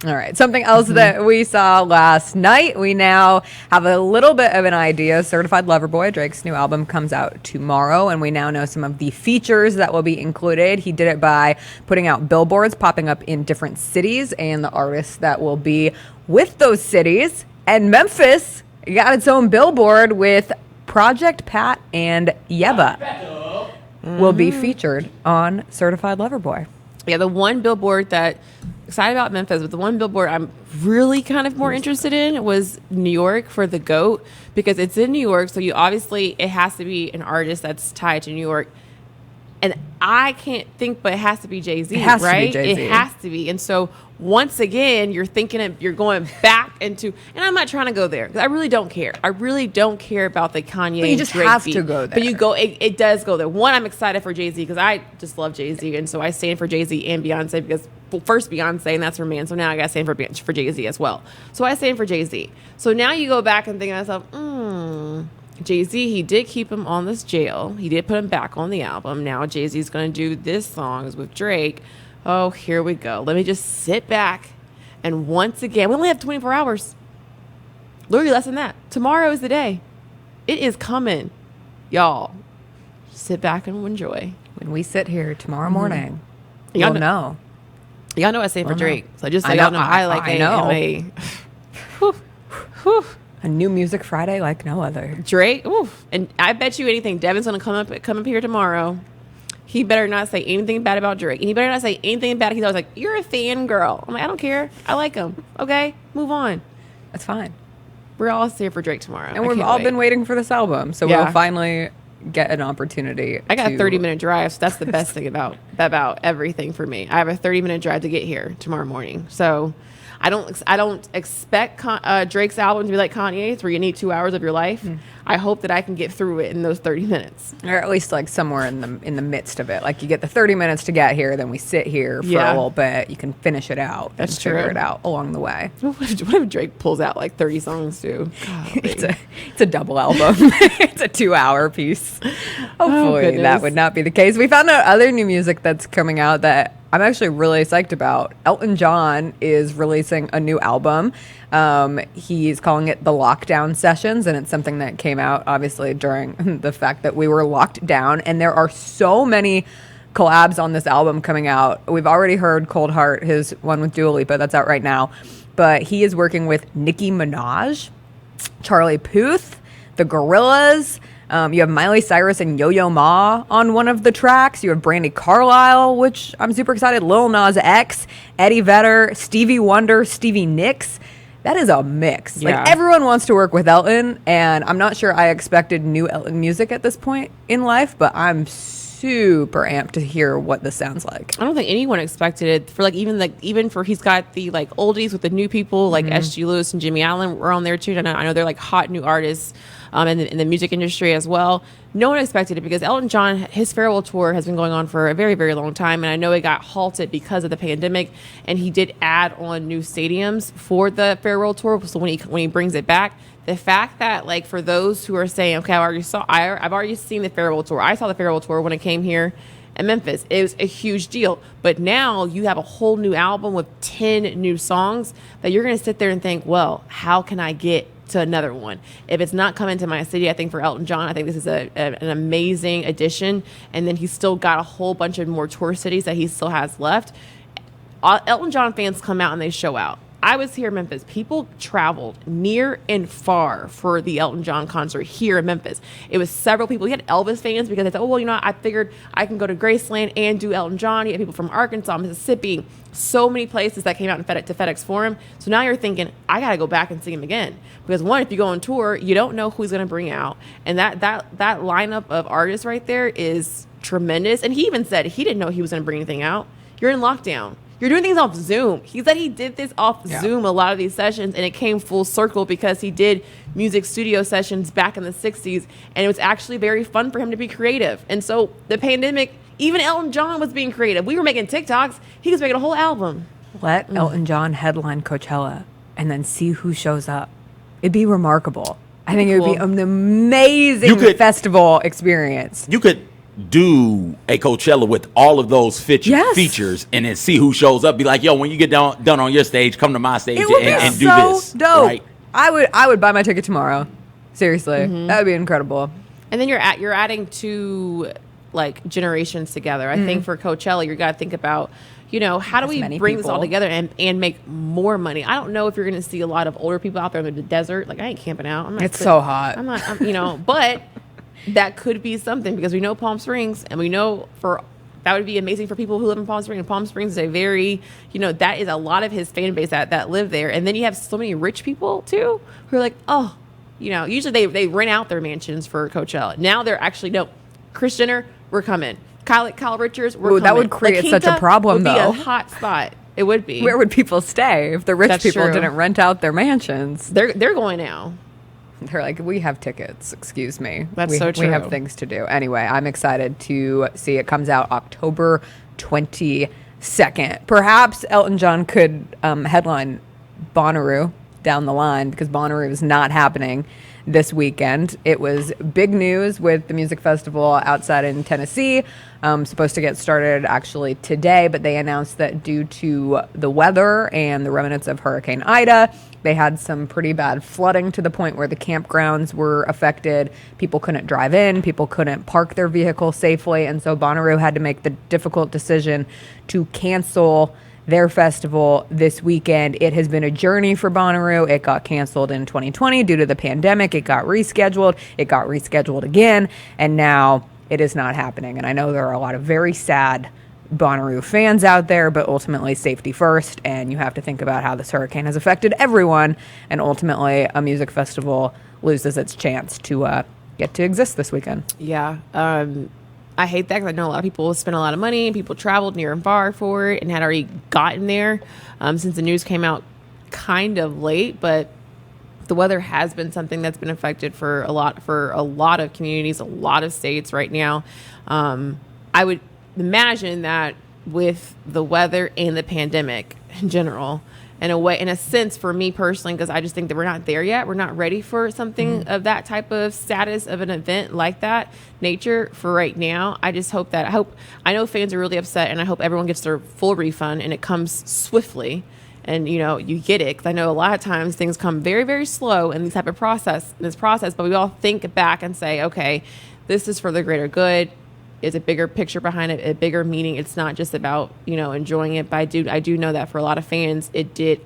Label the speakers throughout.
Speaker 1: All right. Something else that we saw last night. We now have a little bit of an idea. Certified Lover Boy, Drake's new album, comes out tomorrow, and we now know some of the features that will be included. He did it by putting out billboards, popping up in different cities, and the artists that will be with those cities. And Memphis got its own billboard with Project Pat and Yeba will be featured on Certified Lover Boy.
Speaker 2: Yeah, the one billboard that excited about Memphis, but the one billboard I'm really kind of more interested in was New York for the GOAT, because it's in New York, so it has to be an artist that's tied to New York. And I can't think, but it has to be Jay-Z, right? It has to be. And so once again, you're going back into, and I'm not trying to go there because I really don't care. I really don't care about the Kanye.
Speaker 1: But you just
Speaker 2: Drake
Speaker 1: have
Speaker 2: beat.
Speaker 1: to go there.
Speaker 2: But you go, it does go there. One, I'm excited for Jay-Z because I just love Jay-Z, and so I stand for Jay-Z and Beyonce because first Beyonce, and that's her man. So now I got to stand for Jay-Z as well. So I stand for Jay-Z. So now you go back and think to myself, Jay-Z, he did keep him on this jail. He did put him back on the album. Now Jay-Z's going to do this songs with Drake. Oh, here we go. Let me just sit back. And once again, we only have 24 hours. Literally less than that. Tomorrow is the day. It is coming. Y'all, sit back and enjoy.
Speaker 1: When we sit here tomorrow morning,
Speaker 2: Y'all
Speaker 1: you'll know.
Speaker 2: Y'all know I stand for Drake. So just so
Speaker 1: I
Speaker 2: y'all
Speaker 1: know,
Speaker 2: know, I
Speaker 1: know.
Speaker 2: whew.
Speaker 1: A new Music Friday like no other.
Speaker 2: Drake, oof. And I bet you anything, Devin's gonna come up here tomorrow. He better not say anything bad about Drake. And he better not say anything bad. He's always like, you're a fan girl. I'm like, I don't care. I like him. Okay, move on.
Speaker 1: That's fine.
Speaker 2: We're all here for Drake tomorrow.
Speaker 1: And we've all been waiting for this album, so we'll finally get an opportunity.
Speaker 2: I got a 30-minute drive, so that's the best thing about everything for me. I have a 30-minute drive to get here tomorrow morning. So I don't expect Drake's album to be like Kanye's, where you need 2 hours of your life. I hope that I can get through it in those 30 minutes,
Speaker 1: or at least like somewhere in the midst of it. Like you get the 30 minutes to get here, then we sit here for a little bit. You can finish it out.
Speaker 2: That's
Speaker 1: and
Speaker 2: true.
Speaker 1: Figure it out along the way.
Speaker 2: What if Drake pulls out like 30 songs too?
Speaker 1: It's a double album. It's a 2-hour piece. Hopefully that would not be the case. We found out other new music that's coming out that I'm actually really psyched about. Elton John is releasing a new album. He's calling it The Lockdown Sessions, and it's something that came out obviously during the fact that we were locked down, and there are so many collabs on this album coming out. We've already heard Cold Heart, his one with Dua Lipa, that's out right now, but he is working with Nicki Minaj, Charlie Puth, the Gorillaz. You have Miley Cyrus and Yo-Yo Ma on one of the tracks. You have Brandy Carlisle, which I'm super excited. Lil Nas X, Eddie Vedder, Stevie Wonder, Stevie Nicks. That is a mix.
Speaker 2: Yeah.
Speaker 1: Like everyone wants to work with Elton, and I'm not sure I expected new Elton music at this point in life, but I'm super amped to hear what this sounds like.
Speaker 2: I don't think anyone expected it for even for he's got the like oldies with the new people like S.G. Lewis and Jimmy Allen were on there too. And I know they're like hot new artists in the music industry as well. No one expected it because Elton John, his farewell tour has been going on for a very, very long time. And I know it got halted because of the pandemic. And he did add on new stadiums for the farewell tour. So when he brings it back, the fact that like for those who are saying, okay, I've already seen the farewell tour. I saw the farewell tour when it came here in Memphis. It was a huge deal. But now you have a whole new album with 10 new songs that you're going to sit there and think, well, how can I get to another one? If it's not coming to my city, I think for Elton John, I think this is an amazing addition. And then he's still got a whole bunch of more tour cities that he still has left. Elton John fans come out and they show out. I was here in Memphis. People traveled near and far for the Elton John concert here in Memphis. It was several people. You had Elvis fans because they thought, oh, well, I figured I can go to Graceland and do Elton John. You had people from Arkansas, Mississippi, so many places that came out to FedEx Forum. So now you're thinking, I got to go back and see him again. Because one, if you go on tour, you don't know who he's going to bring out. And that lineup of artists right there is tremendous. And he even said he didn't know he was going to bring anything out. You're in lockdown. You're doing things off Zoom. He said he did this off Zoom, a lot of these sessions, and it came full circle because he did music studio sessions back in the 60s, and it was actually very fun for him to be creative. And so the pandemic, even Elton John was being creative. We were making TikToks. He was making a whole album.
Speaker 1: Let Elton John headline Coachella and then see who shows up. It'd be remarkable. I think it would be an amazing festival experience.
Speaker 3: You could do a Coachella with all of those features and then see who shows up. Be like, yo, when you get done on your stage, come to my stage and do this.
Speaker 1: Dope.
Speaker 3: Right?
Speaker 1: I would buy my ticket tomorrow. Seriously, that would be incredible.
Speaker 2: And then you're adding two like generations together. I think for Coachella, you got to think about, you know, how do we bring this all together and make more money? I don't know if you're going to see a lot of older people out there in the desert. Like, I ain't camping out.
Speaker 1: It's so hot.
Speaker 2: You know, but that could be something, because we know Palm Springs, and we know that would be amazing for people who live in Palm Springs. And Palm Springs is a very, you know, that is a lot of his fan base that live there. And then you have so many rich people too who are like, oh, you know, usually they rent out their mansions for Coachella. Now they're actually, no, Kris Jenner, we're coming. Kyle Richards, we're coming.
Speaker 1: That would create such a problem,
Speaker 2: would
Speaker 1: though.
Speaker 2: Be a hot spot. It would be.
Speaker 1: Where would people stay if the rich people didn't rent out their mansions?
Speaker 2: They're going now.
Speaker 1: They're like, we have tickets. Excuse me.
Speaker 2: That's so true.
Speaker 1: We have things to do. Anyway, I'm excited to see it. Comes out October 22nd. Perhaps Elton John could headline Bonnaroo down the line, because Bonnaroo is not happening this weekend. It was big news with the music festival outside in Tennessee. Supposed to get started actually today, but they announced that due to the weather and the remnants of Hurricane Ida, they had some pretty bad flooding to the point where the campgrounds were affected. People couldn't drive in. People couldn't park their vehicles safely. And so Bonnaroo had to make the difficult decision to cancel their festival this weekend. It has been a journey for Bonnaroo. It got canceled in 2020 due to the pandemic. It got rescheduled. It got rescheduled again. And now it is not happening. And I know there are a lot of very sad Bonnaroo fans out there, but ultimately safety first. And you have to think about how this hurricane has affected everyone. And ultimately a music festival loses its chance to get to exist this weekend.
Speaker 2: Yeah. I hate that, because I know a lot of people spent a lot of money, and people traveled near and far for it and had already gotten there since the news came out kind of late. But the weather has been something that's been affected for a lot of communities, a lot of states right now. I would imagine that with the weather and the pandemic in general, in a sense for me personally, because I just think that we're not there yet. We're not ready for something of that type of status of an event like that nature for right now. I just hope I know fans are really upset, and I hope everyone gets their full refund and it comes swiftly, and you know, you get it. Because I know a lot of times things come very, very slow in this process, but we all think back and say, okay, this is for the greater good. Is a bigger picture behind it, a bigger meaning. It's not just about, you know, enjoying it. But I do know that for a lot of fans, it did,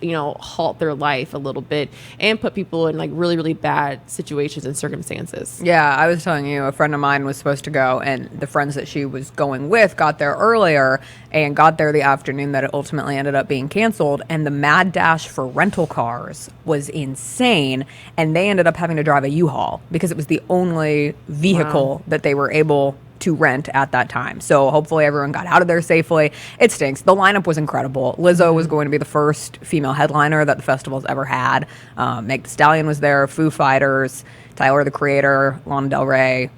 Speaker 2: you know, halt their life a little bit and put people in like really, really bad situations and circumstances.
Speaker 1: Yeah, I was telling you, a friend of mine was supposed to go, and the friends that she was going with got there earlier and got there the afternoon that it ultimately ended up being canceled. And the mad dash for rental cars was insane. And they ended up having to drive a U-Haul because it was the only vehicle that they were able to rent at that time. So hopefully everyone got out of there safely. It stinks. The lineup was incredible. Lizzo was going to be the first female headliner that the festival's ever had. Meg Thee Stallion was there, Foo Fighters, Tyler the Creator, Lana Del Rey.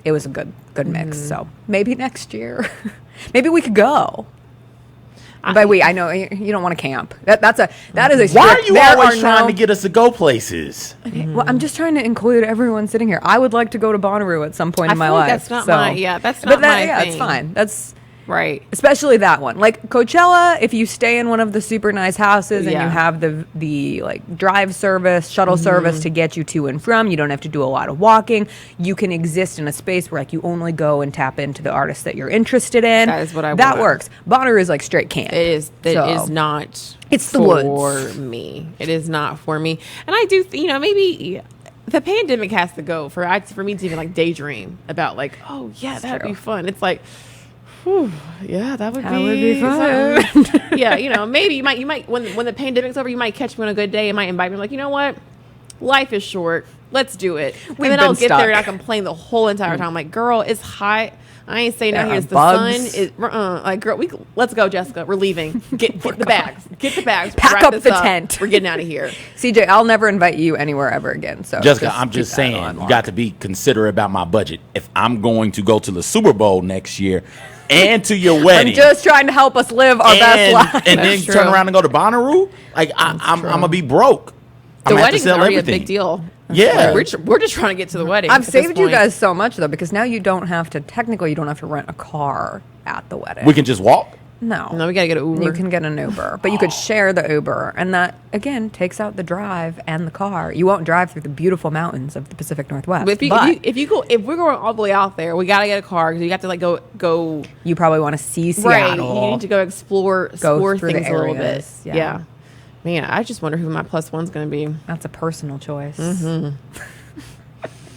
Speaker 1: It was a good mix. So maybe next year, maybe we could go. But I know you don't want to camp. That is a.
Speaker 3: Why are you always trying to get us to go places?
Speaker 1: Well, I'm just trying to include everyone sitting here. I would like to go to Bonnaroo at some point in my life.
Speaker 2: That's not my. Yeah, that's not my thing.
Speaker 1: It's fine. That's
Speaker 2: right.
Speaker 1: Especially that one. Like Coachella, if you stay in one of the super nice houses and you have the like drive service, shuttle service to get you to and from, you don't have to do a lot of walking. You can exist in a space where like you only go and tap into the artists that you're interested in.
Speaker 2: That is what I want.
Speaker 1: That works. Bonnaroo is like straight camp.
Speaker 2: It is. It is not.
Speaker 1: It's the
Speaker 2: for
Speaker 1: woods.
Speaker 2: me. It is not for me. And I do, you know, maybe the pandemic has to go for me to even like daydream about like, oh yeah, that'd be fun. It's like, whew, yeah, that would be
Speaker 1: fun.
Speaker 2: Yeah, you know, maybe you might when the pandemic's over, you might catch me on a good day and might invite me like, you know what, life is short, let's do it. And then I'll get there and I complain the whole entire time. I'm like, girl, it's hot. I ain't saying out here. It's the sun. Like, girl, let's go, Jessica. We're leaving. Get the bags. Get the bags.
Speaker 1: Pack up the tent.
Speaker 2: We're getting out of here.
Speaker 1: CJ, I'll never invite you anywhere ever again. So
Speaker 3: Jessica, I'm just saying, you got to be considerate about my budget. If I'm going to go to the Super Bowl next year and to your wedding,
Speaker 1: I'm just trying to help us live our best life.
Speaker 3: And then turn around and go to Bonnaroo, like I'm gonna be broke.
Speaker 2: The wedding's already a big deal.
Speaker 3: Yeah.
Speaker 2: We're just trying to get to the wedding.
Speaker 1: I've saved you guys so much though, because now you don't have to rent a car at the wedding.
Speaker 3: We can just walk.
Speaker 1: No,
Speaker 2: we gotta get an Uber.
Speaker 1: You can get an Uber, but you could share the Uber, and that again takes out the drive and the car. You won't drive through the beautiful mountains of the Pacific Northwest.
Speaker 2: But if we're going all the way out there, we gotta get a car because you have to like go.
Speaker 1: You probably want to see Seattle.
Speaker 2: Right, you need to go explore things a little bit.
Speaker 1: Yeah.
Speaker 2: Man, I just wonder who my +1's going to be.
Speaker 1: That's a personal choice.